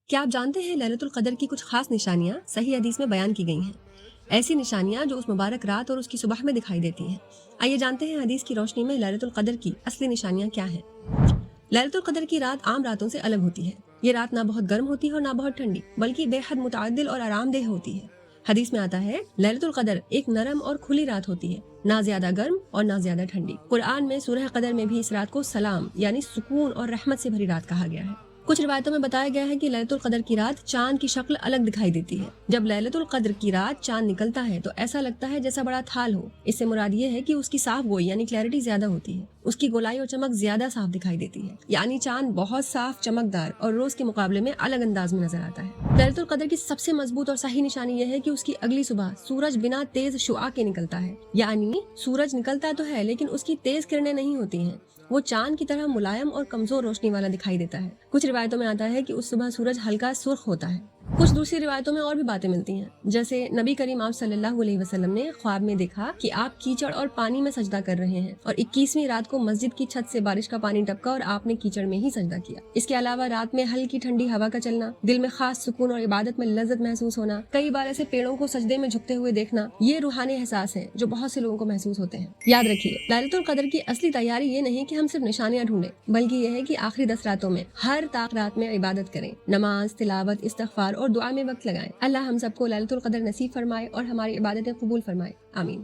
کیا آپ جانتے ہیں لیلۃ القدر کی کچھ خاص نشانیاں صحیح حدیث میں بیان کی گئی ہیں؟ ایسی نشانیاں جو اس مبارک رات اور اس کی صبح میں دکھائی دیتی ہیں۔ آئیے جانتے ہیں حدیث کی روشنی میں لیلۃ القدر کی اصلی نشانیاں کیا ہیں۔ لیلۃ القدر کی رات عام راتوں سے الگ ہوتی ہے۔ یہ رات نہ بہت گرم ہوتی ہے اور نہ بہت ٹھنڈی، بلکہ بے حد متعدل اور آرام دہ ہوتی ہے۔ حدیث میں آتا ہے لیلۃ القدر ایک نرم اور کھلی رات ہوتی ہے، نہ زیادہ گرم اور نہ زیادہ ٹھنڈی۔ قرآن میں سورہ قدر میں بھی اس رات کو سلام یعنی سکون اور رحمت سے بھری رات کہا گیا ہے۔ کچھ روایتوں میں بتایا گیا ہے کہ لیلۃ القدر کی رات چاند کی شکل الگ دکھائی دیتی ہے۔ جب لیلۃ القدر کی رات چاند نکلتا ہے تو ایسا لگتا ہے جیسا بڑا تھال ہو۔ اس سے مراد یہ ہے کہ اس کی صاف گوئی یعنی کلیئرٹی زیادہ ہوتی ہے، اس کی گولائی اور چمک زیادہ صاف دکھائی دیتی ہے، یعنی چاند بہت صاف چمکدار اور روز کے مقابلے میں الگ انداز میں نظر آتا ہے۔ لیلۃ القدر کی سب سے مضبوط اور صحیح نشانی یہ ہے کہ اس کی اگلی صبح سورج بنا تیز شعاع کے نکلتا ہے، یعنی سورج نکلتا تو ہے لیکن اس کی تیز کرنیں نہیں ہوتی ہیں، وہ چاند کی طرح ملائم اور کمزور روشنی والا دکھائی دیتا ہے۔ کچھ روایتوں میں آتا ہے کہ اس صبح سورج ہلکا سرخ ہوتا ہے۔ کچھ دوسری روایتوں میں اور بھی باتیں ملتی ہیں، جیسے نبی کریم آپ صلی اللہ علیہ وسلم نے خواب میں دیکھا کہ آپ کیچڑ اور پانی میں سجدہ کر رہے ہیں، اور 21ویں رات کو مسجد کی چھت سے بارش کا پانی ٹپکا اور آپ نے کیچڑ میں ہی سجدہ کیا۔ اس کے علاوہ رات میں ہلکی ٹھنڈی ہوا کا چلنا، دل میں خاص سکون اور عبادت میں لذت محسوس ہونا، کئی بار ایسے پیڑوں کو سجدے میں جھکتے ہوئے دیکھنا، یہ روحانی احساس ہے جو بہت سے لوگوں کو محسوس ہوتے ہیں۔ یاد رکھیے، لیلۃ القدر کی اصلی تیاری یہ نہیں کہ ہم صرف نشانیاں ڈھونڈیں، بلکہ یہ ہے کہ آخری 10 راتوں میں ہر طاق رات میں عبادت کریں، نماز، تلاوت، استغفار اور دعا میں وقت لگائیں۔ اللہ ہم سب کو لیلۃ القدر نصیب فرمائے اور ہماری عبادتیں قبول فرمائے، آمین۔